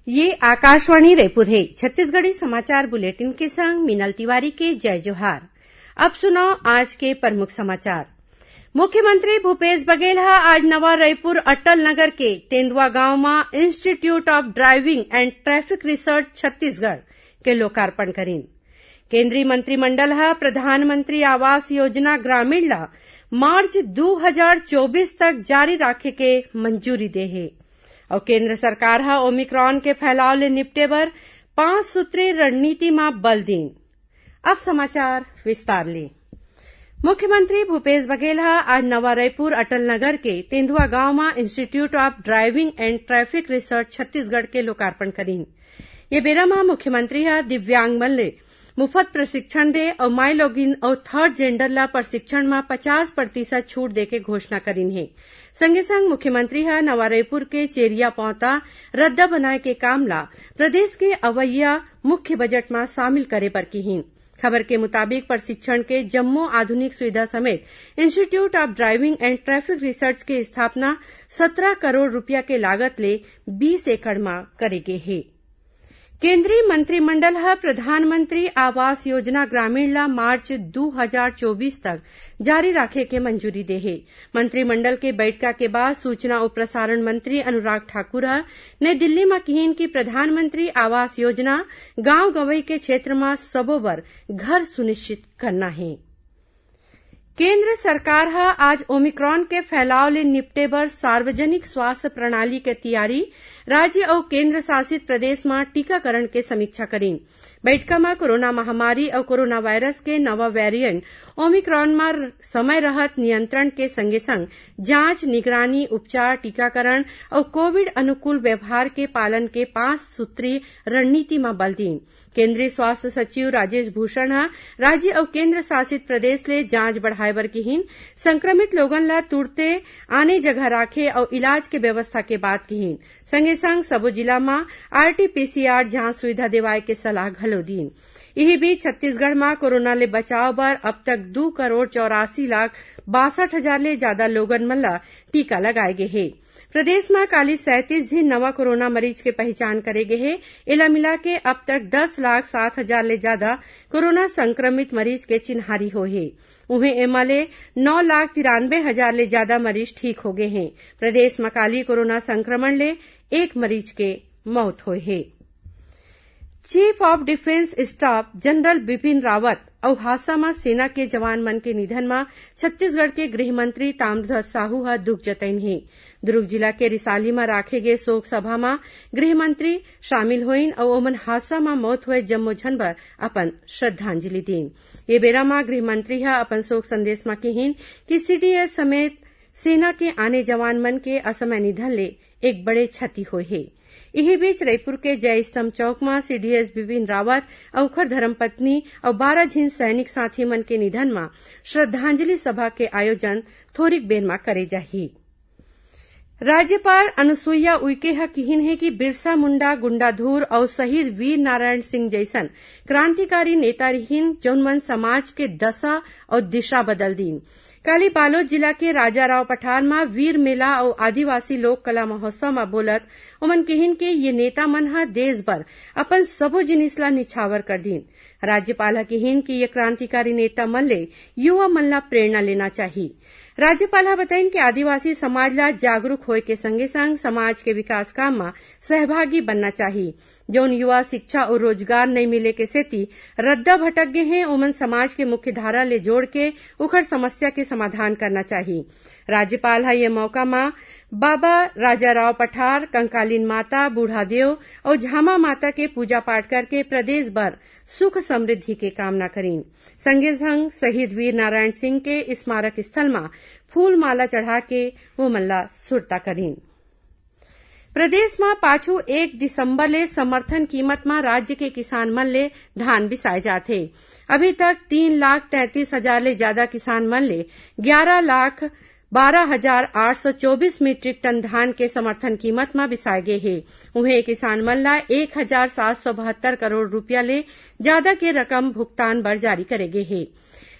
ये आकाशवाणी रायपुर है। छत्तीसगढ़ी समाचार बुलेटिन के संग मीनल तिवारी के जय जोहार। अब सुनो आज के प्रमुख समाचार। मुख्यमंत्री भूपेश बघेल आज नवा रायपुर अटल नगर के तेंदुआ गांव में institute of driving and traffic research Chhattisgarh के लोकार्पण करीन। केंद्रीय मंत्रिमंडल प्रधानमंत्री आवास योजना ग्रामीण ला मार्च 2024 तक जारी राखे के मंजूरी दे है और केंद्र सरकार ओमिक्रॉन के फैलाव ले निपटे बर 5 सूत्री रणनीति में बल दीन। अब समाचार विस्तार ले। मुख्यमंत्री भूपेश बघेल आज नवा रायपुर अटल नगर के तेंदुआ गांव में institute of driving and traffic research Chhattisgarh के लोकार्पण करीन। ये बेरा में मुख्यमंत्री दिव्यांग मन ले मुफ्त प्रशिक्षण दे और माई लॉगिन और थर्ड जेंडर ला प्रशिक्षण में 50% छूट दे के घोषणा करीन है। संगे संग मुख्यमंत्री नवा रायपुर के चेरिया पौता रद्दा बनाए के काम ला प्रदेश के अवैया मुख्य बजट में शामिल करे पर कीहीन। खबर के मुताबिक प्रशिक्षण के जम्मो आधुनिक सुविधा समेत institute of driving and traffic research के स्थापना 17 करोड़ रुपया के लागत ले 20 एकड़ में करेगे है। केंद्रीय मंत्रिमंडल प्रधानमंत्री आवास योजना ग्रामीण ला मार्च 2024 तक जारी राखे के मंजूरी दे है। मंत्रिमंडल के बैठक के बाद सूचना और प्रसारण मंत्री अनुराग ठाकुर ने दिल्ली में कहीन कि प्रधानमंत्री आवास योजना गांव गंवई के क्षेत्र में सबो बर घर सुनिश्चित करना है। केंद्र सरकार आज ओमिक्रॉन के फैलाव ले निपटे बर सार्वजनिक स्वास्थ्य प्रणाली के तैयारी राज्य और केंद्र शासित प्रदेश में टीकाकरण के समीक्षा करीन। बैठक में कोरोना महामारी और कोरोना वायरस के नवा वेरिएंट ओमिक्रॉन में समय रहत नियंत्रण के संगे संग जांच, निगरानी, उपचार, टीकाकरण और कोविड अनुकूल व्यवहार के पालन के 5 सूत्री रणनीति में बल दी। केंद्रीय स्वास्थ्य सचिव राजेश भूषण राज्य और केंद्र शासित प्रदेश ले जांच बढ़ाए बर कीहीन, संक्रमित लोगन ला तुरते आने जगह राखे और इलाज के व्यवस्था के बात कीहीन। संगे संग सबो जिला में RT-PCR जांच सुविधा देवाए के सलाह घलो दीन। यही बीच छत्तीसगढ़ में कोरोना ले बचाव बर अब तक 2 करोड़ 84 लाख 62 हजार ले ज्यादा लोगन मन ला टीका लगाए गे है। प्रदेश में काली 37 झिन नवा कोरोना मरीज के पहचान करे गे है। इला मिला के अब तक 10 लाख 7 हजार ले ज्यादा कोरोना संक्रमित मरीज के चिन्हारी हो है। उन्हें एमएलए 9 लाख 93 हजार ले ज्यादा मरीज ठीक हो गए हैं। प्रदेश में काली कोरोना संक्रमण ले 1 मरीज के मौत हुई है। Chief of defence staff general Bipin Rawat और हादसा में सेना के जवान मन के निधन में छत्तीसगढ़ के गृह मंत्री ताम्रध्वज साहू दुख जतैन है। दुर्ग जिला के रिसाली में राखे गए शोक सभा में गृह मंत्री शामिल हुईन और ओमन हादसा में मौत हुए जम्मो झन बर अपन श्रद्धांजलि दीन। ये बेरा में गृह मंत्री अपन शोक संदेश में कहीन कि CDS समेत सेना के आने जवान मन के असमय निधन ले एक बड़े क्षति हुई है। यही बीच रायपुर के जय स्तंभ चौक में CDS बिपिन रावत औखर धर्मपत्नी और 12 झिन सैनिक साथी मन के निधन में श्रद्धांजलि सभा के आयोजन थोरिक बेर में करे जाही। राज्यपाल अनुसुईया उइके कहीन है कि बिरसा मुंडा, गुंडाधुर और शहीद वीर नारायण सिंह जैसन क्रांतिकारी नेता रहीन जौन मन समाज के दशा और दिशा बदल दीन। काली बालोद जिला के राजाराव पठार में वीर मेला और आदिवासी लोक कला महोत्सव में बोलत उमन कहीन के ये नेता मन देश भर अपन सबो जिनिस ला निछावर कर दीन। राज्यपाल कहीन कि ये क्रांतिकारी नेता मन ले युवा मन ला प्रेरणा लेना चाहिए। राज्यपाल बताइन कि आदिवासी समाज ला जागरूक होए के संगे संग समाज के विकास काम में सहभागी बनना चाहिए। जौन युवा शिक्षा और रोजगार नहीं मिले के सेती रद्दा भटक गए हैं ओमन समाज के मुख्य धारा ले जोड़ के उखड़ समस्या के समाधान करना चाहिए। राज्यपाल ये मौका में बाबा राजाराव पठार, कंकालीन माता, बूढ़ा देव और झामा माता के पूजा पाठ करके प्रदेश भर सुख समृद्धि के कामना करीन। संगे संग शहीद वीर नारायण सिंह के स्मारक स्थल में फूल माला चढ़ा के वो मल्ला सुरता करीन। प्रदेश में पाछू 1 दिसंबर ले समर्थन कीमत में राज्य के किसान मन ले धान बिसाए जाथे। अभी तक 3,33,000 ले ज्यादा किसान मन ले 11,12,824 मीट्रिक टन धान के समर्थन कीमत में बिसाए गए है। उन्हें किसान मन ला 1,772 करोड़ रुपया ले ज्यादा के रकम भुगतान बर जारी करे गए है।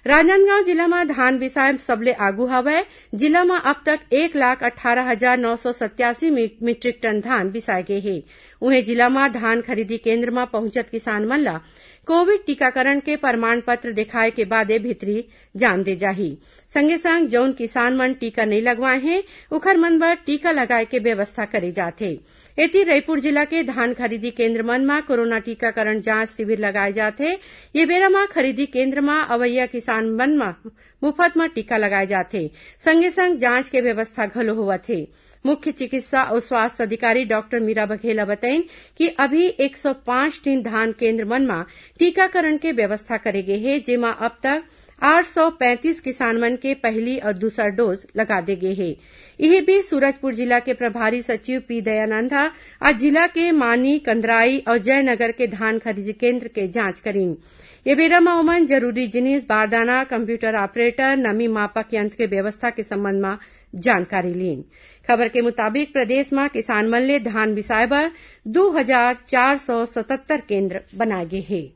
राजनांदगांव जिला में धान बिसाय सबले आगू हवय। जिला में अब तक 1,18,987 मीट्रिक टन धान बिसाए गे हे। उहे जिला में धान खरीदी केंद्र में पहुंचत किसान मन ला कोविड टीकाकरण के प्रमाण पत्र दिखाए के बादे भीतरी जाम दे जाही। संगे संग जौन किसान मन टीका नहीं लगवाए हैं उखर मन बर टीका लगाए के व्यवस्था करे जाथे। एती रायपुर जिला के धान खरीदी केंद्र मन में कोरोना टीकाकरण जांच शिविर लगाए जाथे। ये बेरा में खरीदी केंद्र में अवैया किसान मन में मुफ्त में टीका लगाए जाथे। संगे संग जांच के व्यवस्था घलो होवथे। मुख्य चिकित्सा और स्वास्थ्य अधिकारी डॉक्टर मीरा बघेला बताइन कि अभी 105 टीन धान केंद्र मन में टीकाकरण के व्यवस्था करे गे हे, जेमा अब तक 835 किसान मन के पहली और दूसरा डोज लगा दे गे हे। यही भी सूरजपुर जिला के प्रभारी सचिव पी दयानंदा आज जिला के मानी, कंदराई और जयनगर के धान खरीदी केंद्र के जांच करीन। ये बेरा में उमन जरूरी जिनिस, बारदाना, कंप्यूटर ऑपरेटर, नमी मापक यंत्र के व्यवस्था के संबंध में जानकारी लीन। खबर के मुताबिक प्रदेश में किसान मन ले धान बिसाए बर 2,477 केंद्र बनाए गे हे।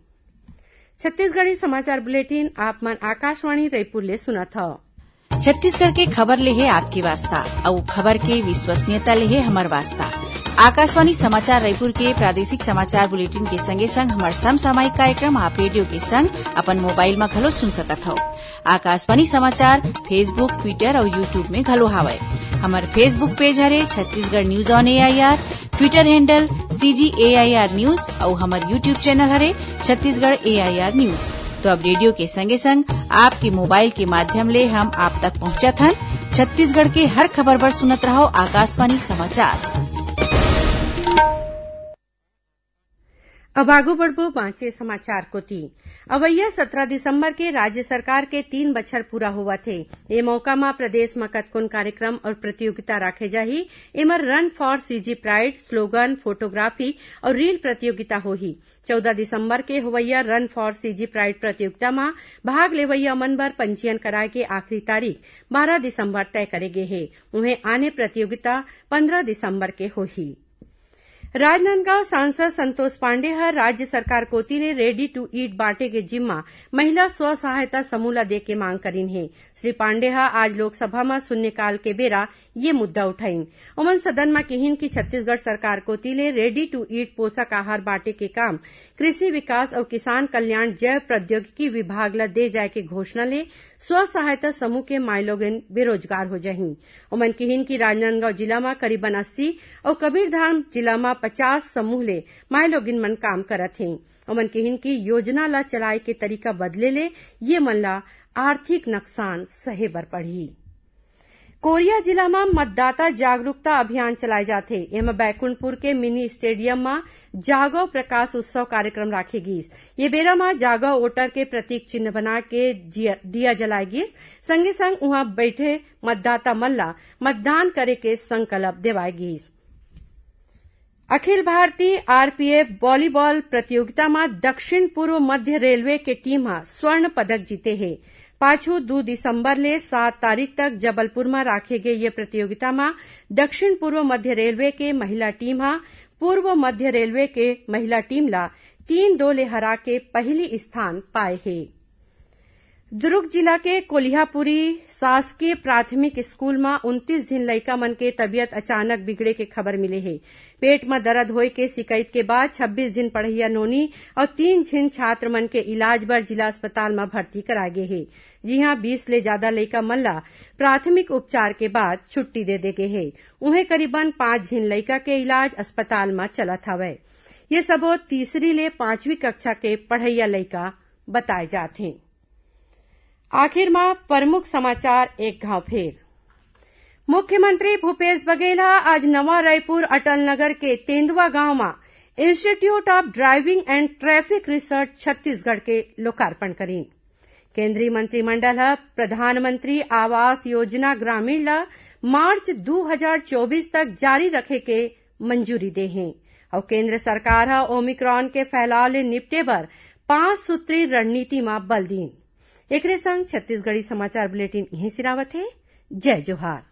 छत्तीसगढ़ी समाचार बुलेटिन आप मन आकाशवाणी रायपुर ले सुनत हव। छत्तीसगढ़ के खबर ले है आपकी वास्ता और खबर के विश्वसनीयता ले है हमर वास्ता। आकाशवाणी समाचार रायपुर के प्रादेशिक समाचार बुलेटिन के संगे संग हमार समसामयिक कार्यक्रम आप रेडियो के संग अपन मोबाइल में घलो सुन सकत हो। आकाशवाणी समाचार फेसबुक, ट्विटर और यूट्यूब में घलो हावय। हमार फेसबुक पेज हरे Chhattisgarh news on AIR, Twitter handle CGAIR news और हमार यूट्यूब चैनल हरे छत्तीसगढ़ AIR न्यूज। तो अब रेडियो के संगे संग आपके मोबाइल के माध्यम ले हम आप तक पहुंचत हन। छत्तीसगढ़ के हर खबर पर सुनत रहो आकाशवाणी समाचार। अब आगू बढ़बो बांचे समाचार कोती। अवैया 17 दिसंबर के राज्य सरकार के 3 बछर पूरा हुआ थे। ये मौका में प्रदेश में कतकोन कार्यक्रम और प्रतियोगिता राखे जाही। एमर run for CG pride, slogan, photography और रील प्रतियोगिता होही। 14 दिसंबर के होवैया रन फॉर CG प्राइड प्रतियोगिता में भाग लेवैया मन बर पंजीयन कराए के आखिरी तारीख 12 दिसंबर तय करे गे हे। उन्हें आने प्रतियोगिता 15 दिसंबर के होही। राजनांदगांव सांसद संतोष पांडे हर राज्य सरकार कोती ले रेडी टू ईट बांटे के जिम्मा महिला स्व सहायता समूह ला दे के मांग करीन है। श्री पांडे आज लोकसभा में शून्यकाल के बेरा ये मुद्दा उठाइन। उमन सदन में कहिन कि छत्तीसगढ़ सरकार कोती ले रेडी टू ईट पोषक आहार बांटे के काम कृषि विकास और किसान कल्याण जैव प्रौद्योगिकी विभाग ला दे जाए के घोषणा ले स्व सहायता समूह के माइलोगिन बेरोजगार हो जाही। उमन कहिन कि राजनांदगांव जिला में करीबन 80 और कबीरधाम जिला में 50 समूह ले माइलोगिन मन काम करत हैं। उमन कहिन की योजना ला चलाए के तरीका बदले ले ये मन ला आर्थिक नुकसान सहे बर पड़ी। कोरिया जिला में मतदाता जागरूकता अभियान चलाए जाथे। एमा बैकुंठपुर के मिनी स्टेडियम में जागो प्रकाश उत्सव कार्यक्रम राखे गिस। ये बेरा में जागो वोटर के प्रतीक चिन्ह बना के दिया जलाए गिस। संगे संग वहां बैठे मतदाता मन ला मतदान करे के संकल्प देवाए गिस। अखिल भारतीय RPF वॉलीबॉल प्रतियोगिता में दक्षिण पूर्व मध्य रेलवे के टीम स्वर्ण पदक जीते है। पाछू 2 दिसंबर ले 7 तारीख तक जबलपुर में राखे गए ये प्रतियोगिता में दक्षिण पूर्व मध्य रेलवे के महिला टीम पूर्व मध्य रेलवे के महिला टीम ला 3-2 ले हरा के पहली स्थान पाए है। दुर्ग जिला के कोल्हापुरी शासकीय प्राथमिक स्कूल में 29 झिन लइका मन के तबियत अचानक बिगड़े के खबर मिले है। पेट में दर्द होए के शिकायत के बाद 26 झिन पढ़इया नोनी और 3 झिन छात्र मन के इलाज बर जिला अस्पताल में भर्ती कराए गए है। जी हां 20 ले ज्यादा लइका मन ला प्राथमिक उपचार के बाद छुट्टी दे दे गए है। उन्हें करीबन 5 झिन लइका के इलाज अस्पताल में चलत हवय। ये सबो 3री ले 5वीं कक्षा के पढ़इया लइका बताए जाते हैं। आखिर में प्रमुख समाचार एक घाव फेर। मुख्यमंत्री भूपेश बघेल आज नवा रायपुर अटल नगर के तेंदुआ गांव में institute of driving and traffic research Chhattisgarh के लोकार्पण करीन। केंद्रीय मंत्रिमंडल प्रधानमंत्री आवास योजना ग्रामीण ला मार्च 2024 तक जारी रखे के मंजूरी दे है और केंद्र सरकार ओमिक्रॉन के फैलाव ले निपटे बर 5 सूत्री रणनीति में बल दीन। एकरे संग छत्तीसगढ़ी समाचार बुलेटिन यहीं सिरावत है। जय जोहार।